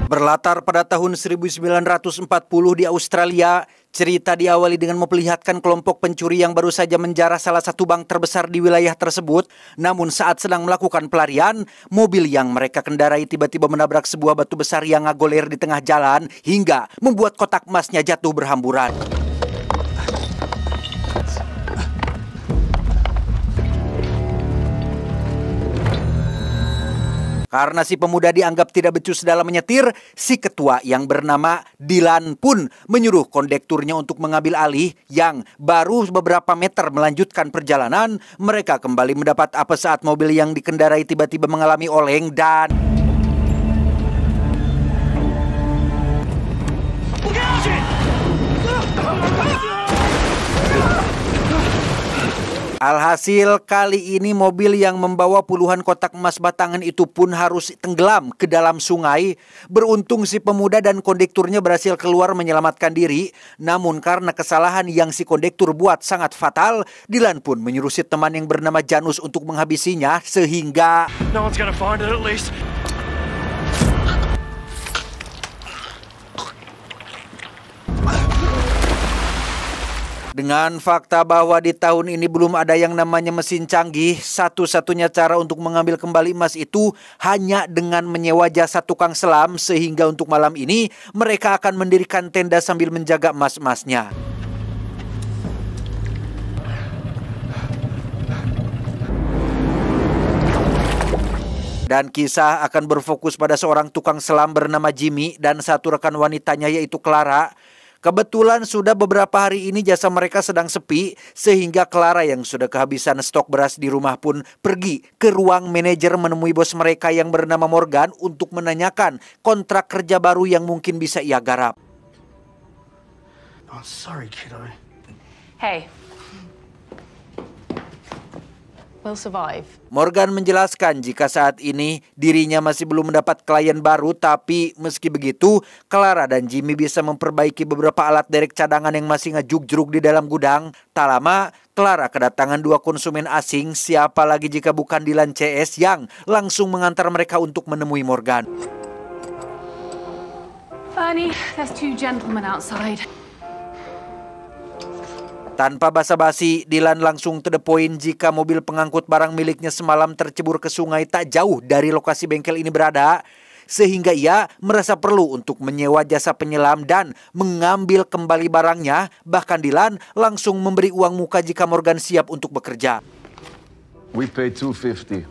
Berlatar pada tahun 1940 di Australia, cerita diawali dengan memperlihatkan kelompok pencuri yang baru saja menjarah salah satu bank terbesar di wilayah tersebut. Namun saat sedang melakukan pelarian, mobil yang mereka kendarai tiba-tiba menabrak sebuah batu besar yang ngagoler di tengah jalan hingga membuat kotak emasnya jatuh berhamburan. Karena si pemuda dianggap tidak becus dalam menyetir, si ketua yang bernama Dylan pun menyuruh kondekturnya untuk mengambil alih yang baru beberapa meter melanjutkan perjalanan. Mereka kembali mendapat apes saat mobil yang dikendarai tiba-tiba mengalami oleng dan... Alhasil kali ini mobil yang membawa puluhan kotak emas batangan itu pun harus tenggelam ke dalam sungai. Beruntung si pemuda dan kondekturnya berhasil keluar menyelamatkan diri. Namun karena kesalahan yang si kondektur buat sangat fatal, Dylan pun menyuruh si teman yang bernama Janus untuk menghabisinya sehingga... No one's gonna find it at least. Dengan fakta bahwa di tahun ini belum ada yang namanya mesin canggih, satu-satunya cara untuk mengambil kembali emas itu hanya dengan menyewa jasa tukang selam, sehingga untuk malam ini mereka akan mendirikan tenda sambil menjaga emas-emasnya. Dan kisah akan berfokus pada seorang tukang selam bernama Jimmy dan satu rekan wanitanya yaitu Clara. Kebetulan sudah beberapa hari ini jasa mereka sedang sepi, sehingga Clara yang sudah kehabisan stok beras di rumah pun pergi ke ruang manajer menemui bos mereka yang bernama Morgan untuk menanyakan kontrak kerja baru yang mungkin bisa ia garap. Oh, sorry, kiddo. Hey. We'll survive. Morgan menjelaskan jika saat ini dirinya masih belum mendapat klien baru, tapi meski begitu, Clara dan Jimmy bisa memperbaiki beberapa alat derek cadangan yang masih ngejuk-jeruk di dalam gudang. Tak lama, Clara kedatangan dua konsumen asing, siapa lagi jika bukan Dylan CS yang langsung mengantar mereka untuk menemui Morgan. Bernie, there's two gentlemen outside. Tanpa basa-basi, Dylan langsung to the point jika mobil pengangkut barang miliknya semalam tercebur ke sungai tak jauh dari lokasi bengkel ini berada. Sehingga ia merasa perlu untuk menyewa jasa penyelam dan mengambil kembali barangnya. Bahkan Dylan langsung memberi uang muka jika Morgan siap untuk bekerja. We pay $250.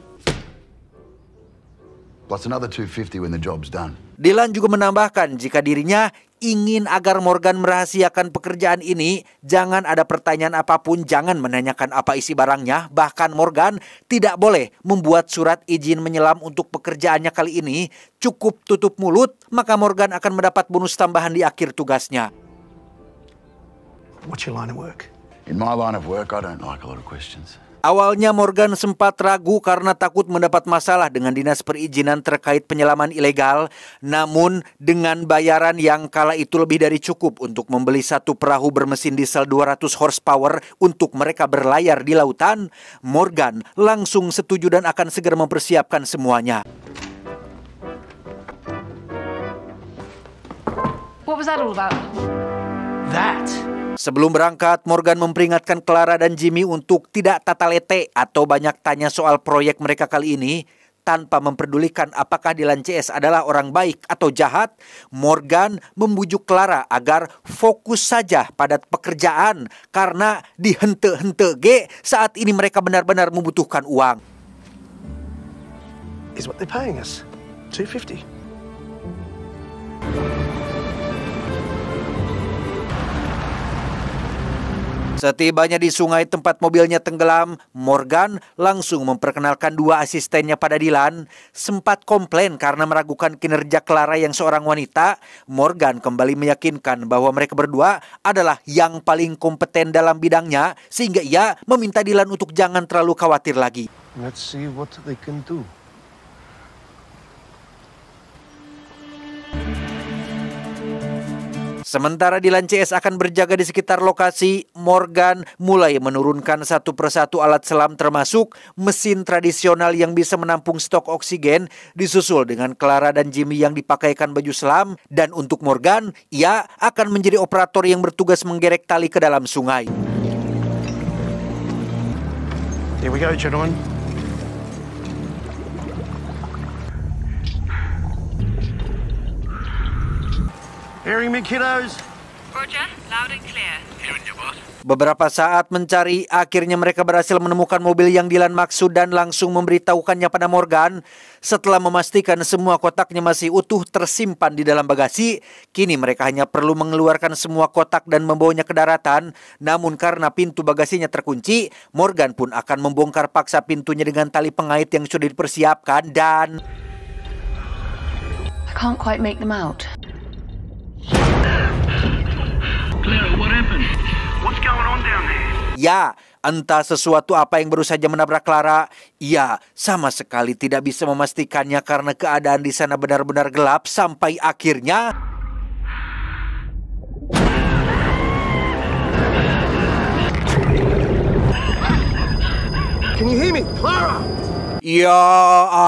Plus another $250 when the job's done. Dylan juga menambahkan jika dirinya ingin agar Morgan merahasiakan pekerjaan ini, jangan ada pertanyaan apapun, jangan menanyakan apa isi barangnya. Bahkan Morgan tidak boleh membuat surat izin menyelam untuk pekerjaannya kali ini. Cukup tutup mulut, maka Morgan akan mendapat bonus tambahan di akhir tugasnya. What's your line of work? In my line of work, I don't like a lot of questions. Awalnya Morgan sempat ragu karena takut mendapat masalah dengan dinas perizinan terkait penyelaman ilegal. Namun dengan bayaran yang kala itu lebih dari cukup untuk membeli satu perahu bermesin diesel 200 horsepower untuk mereka berlayar di lautan, Morgan langsung setuju dan akan segera mempersiapkan semuanya. What was that all about? That. Sebelum berangkat, Morgan memperingatkan Clara dan Jimmy untuk tidak tatalete atau banyak tanya soal proyek mereka kali ini. Tanpa memperdulikan apakah Dylan CS adalah orang baik atau jahat, Morgan membujuk Clara agar fokus saja pada pekerjaan. Karena dihente-hente saat ini mereka benar-benar membutuhkan uang. Is what they're paying us. $250. Setibanya di sungai tempat mobilnya tenggelam, Morgan langsung memperkenalkan dua asistennya pada Dylan. Sempat komplain karena meragukan kinerja Clara yang seorang wanita, Morgan kembali meyakinkan bahwa mereka berdua adalah yang paling kompeten dalam bidangnya, sehingga ia meminta Dylan untuk jangan terlalu khawatir lagi. Let's see what they can do. Sementara Dylan CS akan berjaga di sekitar lokasi, Morgan mulai menurunkan satu persatu alat selam termasuk mesin tradisional yang bisa menampung stok oksigen, disusul dengan Clara dan Jimmy yang dipakaikan baju selam, dan untuk Morgan, ia akan menjadi operator yang bertugas menggerek tali ke dalam sungai. Here we go, gentlemen. Hearing me, kiddos? Roger, loud and clear. Hearing you, boss. Beberapa saat mencari, akhirnya mereka berhasil menemukan mobil yang Dylan maksud dan langsung memberitahukannya pada Morgan. Setelah memastikan semua kotaknya masih utuh tersimpan di dalam bagasi, kini mereka hanya perlu mengeluarkan semua kotak dan membawanya ke daratan. Namun karena pintu bagasinya terkunci, Morgan pun akan membongkar paksa pintunya dengan tali pengait yang sudah dipersiapkan dan... I can't quite make them out. Clara, what happened? What's going on down there? Ya, entah sesuatu apa yang baru saja menabrak Clara. Ia sama sekali tidak bisa memastikannya karena keadaan di sana benar-benar gelap sampai akhirnya... Can you hear me? Clara! Ya,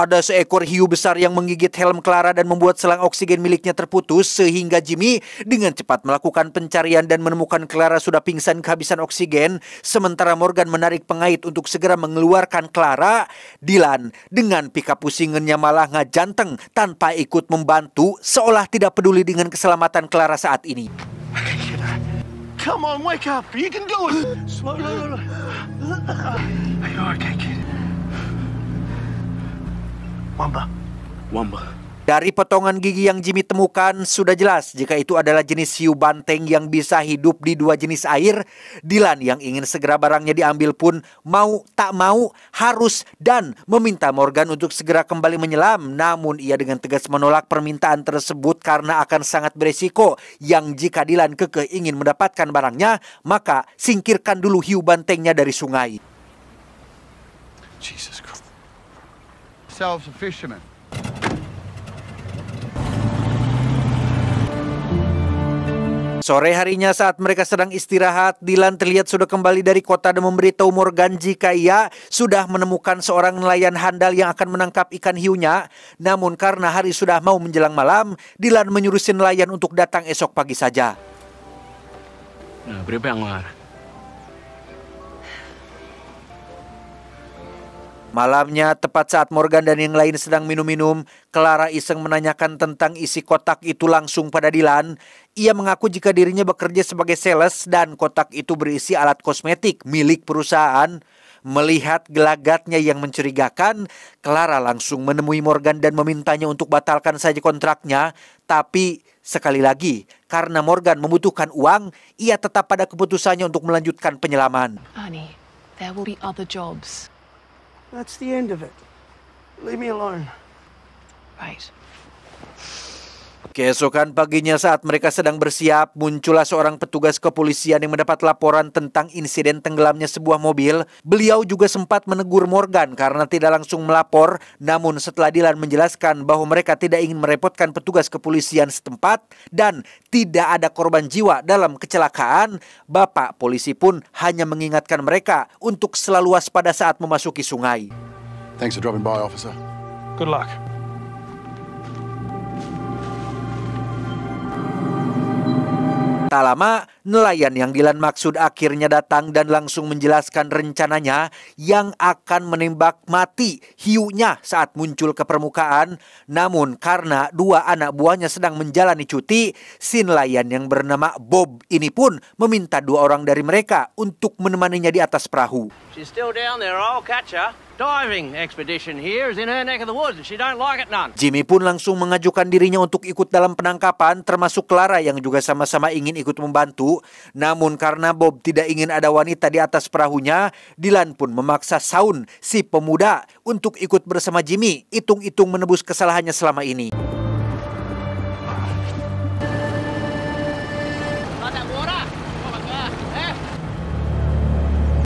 ada seekor hiu besar yang menggigit helm Clara dan membuat selang oksigen miliknya terputus sehingga Jimmy dengan cepat melakukan pencarian dan menemukan Clara sudah pingsan kehabisan oksigen. Sementara Morgan menarik pengait untuk segera mengeluarkan Clara. Dylan dengan pika pusingannya malah ngajanteng tanpa ikut membantu, seolah tidak peduli dengan keselamatan Clara saat ini. Okay, kiddo. Come on, wake up. You can do it. Slow. Are you okay, kid? Wamba. Dari potongan gigi yang Jimmy temukan, sudah jelas jika itu adalah jenis hiu banteng yang bisa hidup di dua jenis air. Dylan yang ingin segera barangnya diambil pun mau tak mau harus dan meminta Morgan untuk segera kembali menyelam. Namun ia dengan tegas menolak permintaan tersebut karena akan sangat beresiko yang jika Dylan kekeh ingin mendapatkan barangnya, maka singkirkan dulu hiu bantengnya dari sungai. Jesus Christ. Selves a fisherman. Sore harinya saat mereka sedang istirahat, Dylan terlihat sudah kembali dari kota dan memberitahu Morgan jika ia sudah menemukan seorang nelayan handal yang akan menangkap ikan hiunya. Namun karena hari sudah mau menjelang malam, Dylan menyuruh si nelayan untuk datang esok pagi saja. Nah, berapa yang marah? Malamnya, tepat saat Morgan dan yang lain sedang minum-minum, Clara iseng menanyakan tentang isi kotak itu langsung pada Dylan. Ia mengaku jika dirinya bekerja sebagai sales dan kotak itu berisi alat kosmetik milik perusahaan. Melihat gelagatnya yang mencurigakan, Clara langsung menemui Morgan dan memintanya untuk batalkan saja kontraknya. Tapi sekali lagi, karena Morgan membutuhkan uang, ia tetap pada keputusannya untuk melanjutkan penyelaman. Annie, there will be other jobs. That's the end of it. Leave me alone. Right. Keesokan paginya saat mereka sedang bersiap, muncullah seorang petugas kepolisian yang mendapat laporan tentang insiden tenggelamnya sebuah mobil. Beliau juga sempat menegur Morgan karena tidak langsung melapor. Namun setelah Dylan menjelaskan bahwa mereka tidak ingin merepotkan petugas kepolisian setempat dan tidak ada korban jiwa dalam kecelakaan, bapak polisi pun hanya mengingatkan mereka untuk selalu waspada saat memasuki sungai. Thanks for dropping by, officer. Good luck. Tak lama, nelayan yang Dylan maksud akhirnya datang dan langsung menjelaskan rencananya yang akan menembak mati hiunya saat muncul ke permukaan. Namun karena dua anak buahnya sedang menjalani cuti, si nelayan yang bernama Bob ini pun meminta dua orang dari mereka untuk menemaninya di atas perahu. She's still down there, I'll catch her. Diving expedition here is in her neck of the woods and she don't like it none. Jimmy pun langsung mengajukan dirinya untuk ikut dalam penangkapan, termasuk Clara yang juga sama-sama ingin ikut membantu. Namun karena Bob tidak ingin ada wanita di atas perahunya, Dylan pun memaksa Shaun, si pemuda, untuk ikut bersama Jimmy, hitung-hitung menebus kesalahannya selama ini.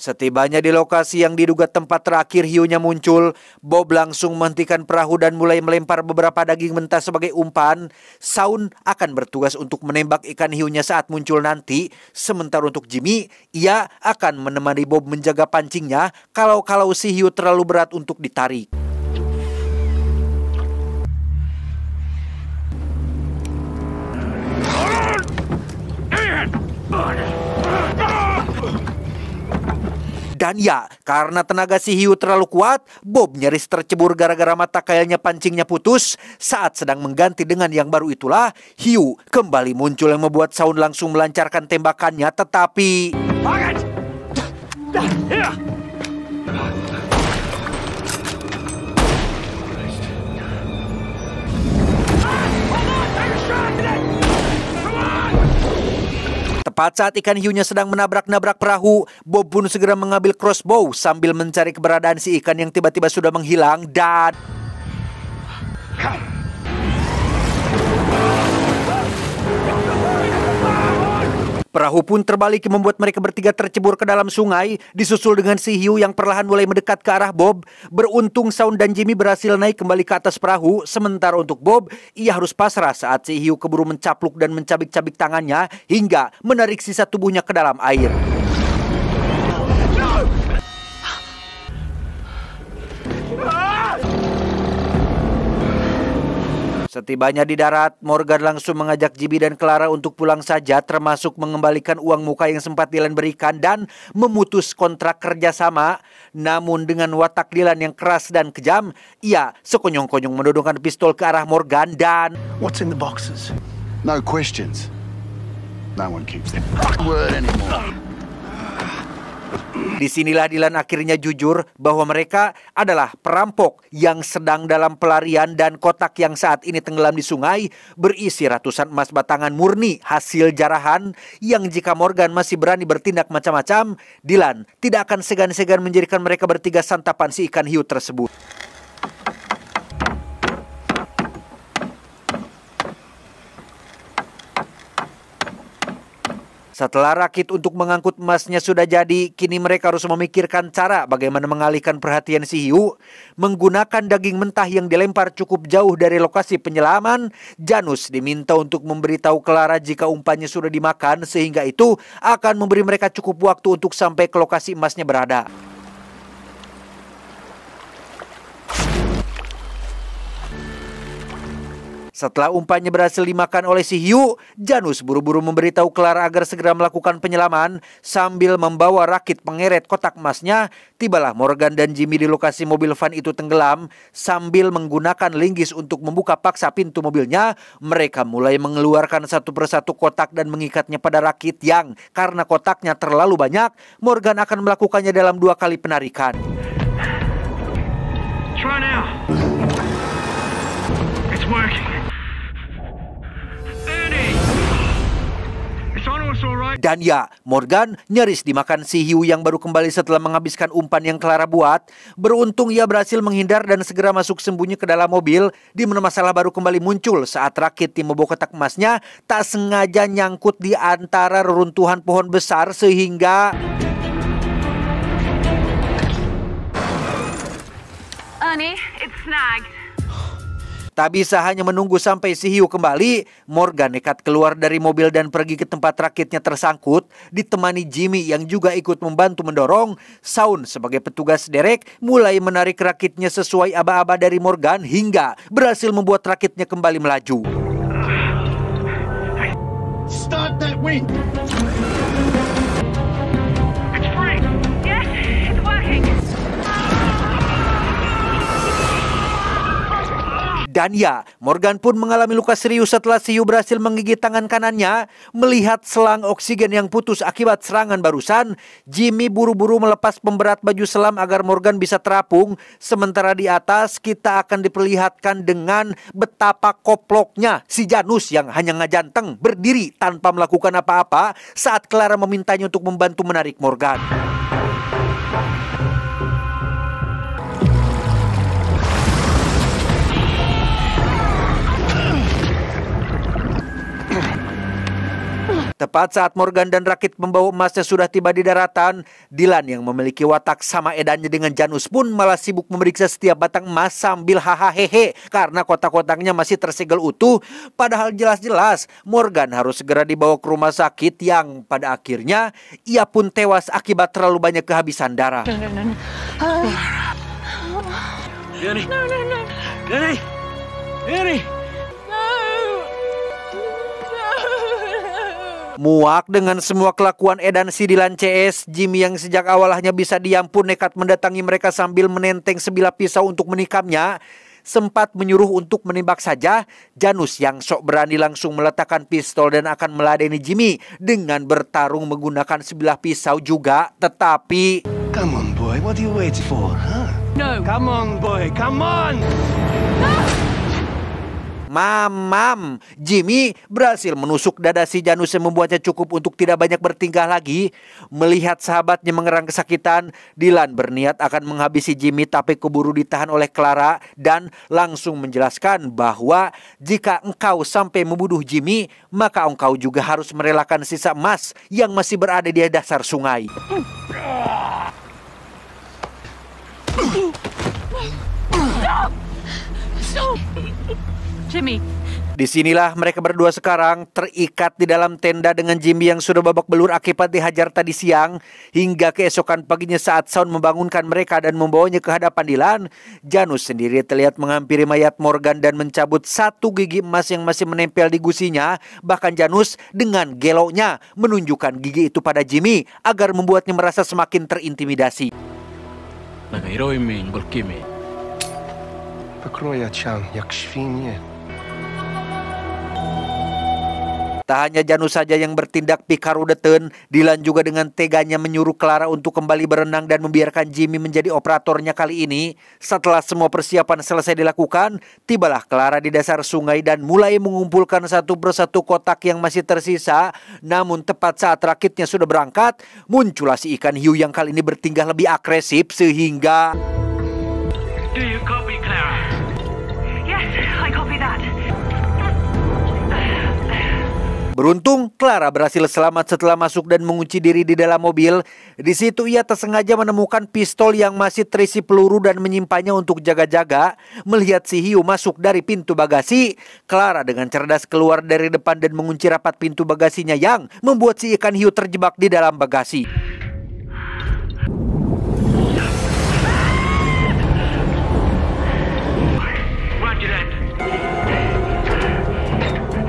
Setibanya di lokasi yang diduga tempat terakhir hiunya muncul, Bob langsung menghentikan perahu dan mulai melempar beberapa daging mentah sebagai umpan. Shaun akan bertugas untuk menembak ikan hiunya saat muncul nanti. Sementara untuk Jimmy, ia akan menemani Bob menjaga pancingnya kalau si hiu terlalu berat untuk ditarik. Dan ya, karena tenaga si hiu terlalu kuat, Bob nyaris tercebur gara-gara mata kailnya pancingnya putus. Saat sedang mengganti dengan yang baru itulah, hiu kembali muncul yang membuat Shaun langsung melancarkan tembakannya, tetapi... Tepat saat ikan hiunya sedang menabrak-nabrak perahu, Bob pun segera mengambil crossbow sambil mencari keberadaan si ikan yang tiba-tiba sudah menghilang dan... Perahu pun terbalik membuat mereka bertiga tercebur ke dalam sungai, disusul dengan si hiu yang perlahan mulai mendekat ke arah Bob. Beruntung Shaun dan Jimmy berhasil naik kembali ke atas perahu, sementara untuk Bob, ia harus pasrah saat si hiu keburu mencapluk dan mencabik-cabik tangannya hingga menarik sisa tubuhnya ke dalam air. Setibanya di darat, Morgan langsung mengajak Jimmy dan Clara untuk pulang saja, termasuk mengembalikan uang muka yang sempat Dylan berikan dan memutus kontrak kerjasama. Namun dengan watak Dylan yang keras dan kejam, ia sekonyong-konyong menodongkan pistol ke arah Morgan dan... What's in the boxes? No questions. No one keeps their word anymore. Disinilah Dylan akhirnya jujur bahwa mereka adalah perampok yang sedang dalam pelarian dan kotak yang saat ini tenggelam di sungai berisi ratusan emas batangan murni hasil jarahan yang jika Morgan masih berani bertindak macam-macam, Dylan tidak akan segan-segan menjadikan mereka bertiga santapan si ikan hiu tersebut. Setelah rakit untuk mengangkut emasnya sudah jadi, kini mereka harus memikirkan cara bagaimana mengalihkan perhatian si hiu. Menggunakan daging mentah yang dilempar cukup jauh dari lokasi penyelaman, Janus diminta untuk memberitahu Clara jika umpannya sudah dimakan, sehingga itu akan memberi mereka cukup waktu untuk sampai ke lokasi emasnya berada. Setelah umpannya berhasil dimakan oleh si hiu, Janus buru-buru memberitahu Clara agar segera melakukan penyelaman. Sambil membawa rakit pengeret kotak emasnya, tibalah Morgan dan Jimmy di lokasi mobil van itu tenggelam. Sambil menggunakan linggis untuk membuka paksa pintu mobilnya, mereka mulai mengeluarkan satu persatu kotak dan mengikatnya pada rakit yang karena kotaknya terlalu banyak, Morgan akan melakukannya dalam 2 kali penarikan. Try now. It's working. Dan ya, Morgan nyaris dimakan si hiu yang baru kembali setelah menghabiskan umpan yang Clara buat. Beruntung ia berhasil menghindar dan segera masuk sembunyi ke dalam mobil, di mana masalah baru kembali muncul saat rakit yang membawa kotak emasnya tak sengaja nyangkut di antara reruntuhan pohon besar sehingga... Ernie, it's snagged. Tak bisa hanya menunggu sampai si hiu kembali, Morgan nekat keluar dari mobil dan pergi ke tempat rakitnya tersangkut, ditemani Jimmy yang juga ikut membantu mendorong. Shaun sebagai petugas derek mulai menarik rakitnya sesuai aba-aba dari Morgan hingga berhasil membuat rakitnya kembali melaju. Start that wing! It's free. Yes, it's working. Dan ya, Morgan pun mengalami luka serius setelah si hiu berhasil menggigit tangan kanannya. Melihat selang oksigen yang putus akibat serangan barusan, Jimmy buru-buru melepas pemberat baju selam agar Morgan bisa terapung. Sementara di atas kita akan diperlihatkan dengan betapa koploknya si Janus yang hanya ngajanteng berdiri tanpa melakukan apa-apa saat Clara memintanya untuk membantu menarik Morgan. Tepat saat Morgan dan rakit pembawa emasnya sudah tiba di daratan, Dylan yang memiliki watak sama edannya dengan Janus pun malah sibuk memeriksa setiap batang emas sambil hahaha karena kotak-kotaknya masih tersegel utuh. Padahal jelas-jelas Morgan harus segera dibawa ke rumah sakit yang pada akhirnya ia pun tewas akibat terlalu banyak kehabisan darah. Danny! Danny! Danny! Muak dengan semua kelakuan edan si Dylan CS, Jimmy yang sejak awal hanya bisa diam pun nekat mendatangi mereka sambil menenteng sebilah pisau untuk menikamnya. Sempat menyuruh untuk menembak saja, Janus yang sok berani langsung meletakkan pistol dan akan meladeni Jimmy dengan bertarung menggunakan sebilah pisau juga. Tetapi Come on, boy. What are you waiting for, huh? No. Come on, boy. Come on! Mamam, Jimmy berhasil menusuk dada si Janus yang membuatnya cukup untuk tidak banyak bertingkah lagi. Melihat sahabatnya mengerang kesakitan, Dylan berniat akan menghabisi Jimmy tapi keburu ditahan oleh Clara dan langsung menjelaskan bahwa jika engkau sampai membunuh Jimmy, maka engkau juga harus merelakan sisa emas yang masih berada di dasar sungai. Jimmy. Disinilah mereka berdua sekarang terikat di dalam tenda dengan Jimmy yang sudah babak belur akibat dihajar tadi siang. Hingga keesokan paginya saat Shaun membangunkan mereka dan membawanya ke hadapan Dylan, Janus sendiri terlihat menghampiri mayat Morgan dan mencabut satu gigi emas yang masih menempel di gusinya. Bahkan Janus dengan geloknya menunjukkan gigi itu pada Jimmy agar membuatnya merasa semakin terintimidasi. Nagairoimin Golkimi. Покроя чан, як świnie. Tak hanya Janus saja yang bertindak pikarudeten, Dylan juga dengan teganya menyuruh Clara untuk kembali berenang dan membiarkan Jimmy menjadi operatornya kali ini. Setelah semua persiapan selesai dilakukan, tibalah Clara di dasar sungai dan mulai mengumpulkan satu persatu kotak yang masih tersisa. Namun tepat saat rakitnya sudah berangkat, muncullah si ikan hiu yang kali ini bertingkah lebih agresif sehingga... Do you copy, Clara? Yes, I copy that. Beruntung, Clara berhasil selamat setelah masuk dan mengunci diri di dalam mobil. Di situ ia tersengaja menemukan pistol yang masih terisi peluru dan menyimpannya untuk jaga-jaga. Melihat si hiu masuk dari pintu bagasi, Clara dengan cerdas keluar dari depan dan mengunci rapat pintu bagasinya yang membuat si ikan hiu terjebak di dalam bagasi. Roger that.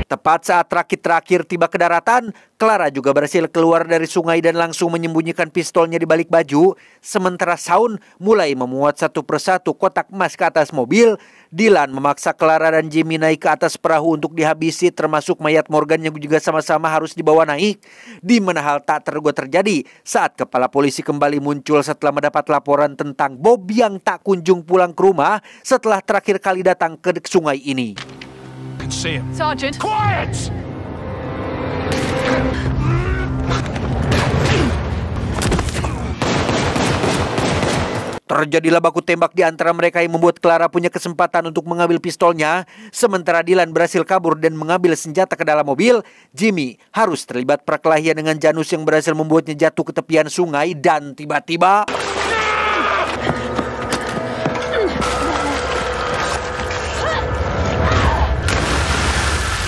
Tepat saat rakit terakhir tiba ke daratan, Clara juga berhasil keluar dari sungai dan langsung menyembunyikan pistolnya di balik baju. Sementara Shaun mulai memuat satu persatu kotak emas ke atas mobil. Dylan memaksa Clara dan Jimmy naik ke atas perahu untuk dihabisi, termasuk mayat Morgan yang juga sama-sama harus dibawa naik. Di mana hal tak terduga terjadi saat kepala polisi kembali muncul setelah mendapat laporan tentang Bob yang tak kunjung pulang ke rumah setelah terakhir kali datang ke sungai ini. Sergeant. Quiet! Terjadilah baku tembak di antara mereka yang membuat Clara punya kesempatan untuk mengambil pistolnya. Sementara Dylan berhasil kabur dan mengambil senjata ke dalam mobil, Jimmy harus terlibat perkelahian dengan Janus yang berhasil membuatnya jatuh ke tepian sungai dan tiba-tiba...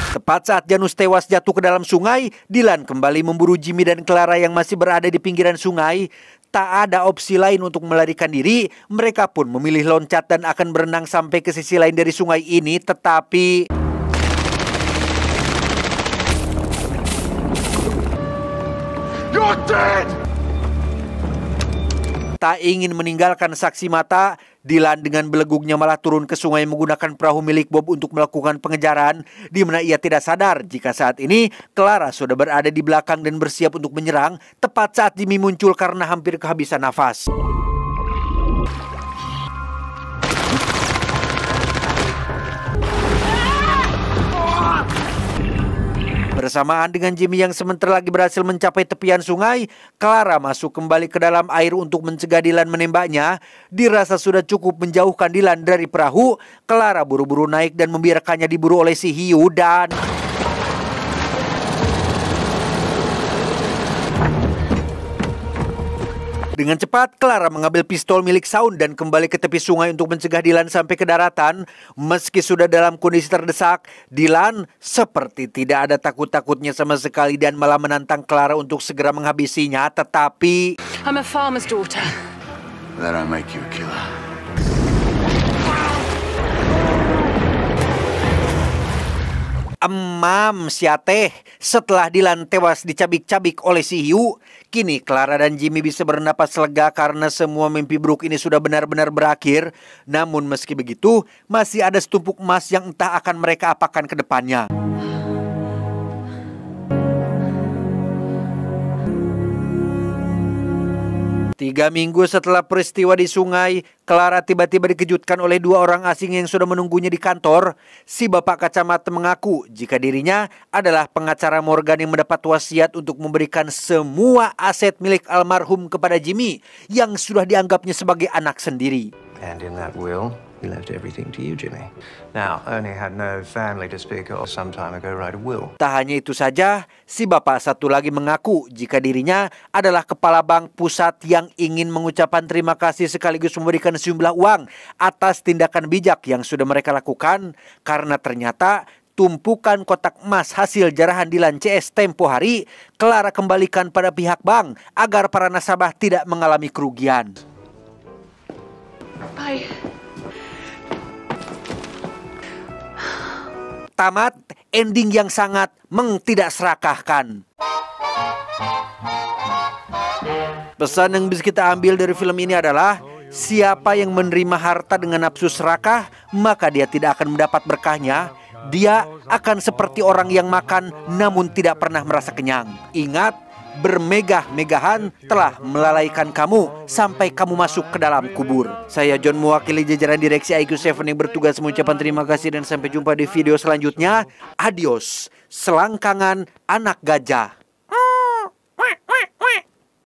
Tepat saat Janus tewas jatuh ke dalam sungai, Dylan kembali memburu Jimmy dan Clara yang masih berada di pinggiran sungai. Tak ada opsi lain untuk melarikan diri, mereka pun memilih loncat dan akan berenang sampai ke sisi lain dari sungai ini, tetapi... You're dead! Tak ingin meninggalkan saksi mata, Dylan dengan belegugnya malah turun ke sungai menggunakan perahu milik Bob untuk melakukan pengejaran, di mana ia tidak sadar jika saat ini Clara sudah berada di belakang dan bersiap untuk menyerang tepat saat Jimmy muncul karena hampir kehabisan nafas. Bersamaan dengan Jimmy yang sementara lagi berhasil mencapai tepian sungai, Clara masuk kembali ke dalam air untuk mencegah Dylan menembaknya. Dirasa sudah cukup menjauhkan Dylan dari perahu, Clara buru-buru naik dan membiarkannya diburu oleh si hiu dan... Dengan cepat, Clara mengambil pistol milik Shaun dan kembali ke tepi sungai untuk mencegah Dylan sampai ke daratan. Meski sudah dalam kondisi terdesak, Dylan seperti tidak ada takut-takutnya sama sekali dan malah menantang Clara untuk segera menghabisinya. Tetapi I'm a farmer's daughter. That don't make you a killer. Emam siateh, setelah Dylan tewas dicabik-cabik oleh si hiu, kini Clara dan Jimmy bisa bernapas lega karena semua mimpi buruk ini sudah benar-benar berakhir. Namun meski begitu, masih ada setumpuk emas yang entah akan mereka apakan ke depannya. 3 minggu setelah peristiwa di sungai, Clara tiba-tiba dikejutkan oleh 2 orang asing yang sudah menunggunya di kantor. Si bapak kacamata mengaku jika dirinya adalah pengacara Morgan yang mendapat wasiat untuk memberikan semua aset milik almarhum kepada Jimmy yang sudah dianggapnya sebagai anak sendiri. And in that will, he left everything to you, Jimmy. Now, Ernie had no family to speak of. Some time ago, write a will. Tak hanya itu saja, si bapak satu lagi mengaku jika dirinya adalah kepala bank pusat yang ingin mengucapkan terima kasih sekaligus memberikan sejumlah uang atas tindakan bijak yang sudah mereka lakukan, karena ternyata tumpukan kotak emas hasil jarahan Dylan CS tempo hari Clara kembalikan pada pihak bank agar para nasabah tidak mengalami kerugian. Bye. Tamat, ending yang sangat tidak serakahkan. Pesan yang bisa kita ambil dari film ini adalah siapa yang menerima harta dengan nafsu serakah, maka dia tidak akan mendapat berkahnya. Dia akan seperti orang yang makan namun tidak pernah merasa kenyang. Ingat, bermegah-megahan telah melalaikan kamu sampai kamu masuk ke dalam kubur. Saya John mewakili jajaran direksi IQ7 yang bertugas mengucapkan terima kasih dan sampai jumpa di video selanjutnya. Adios, selangkangan anak gajah.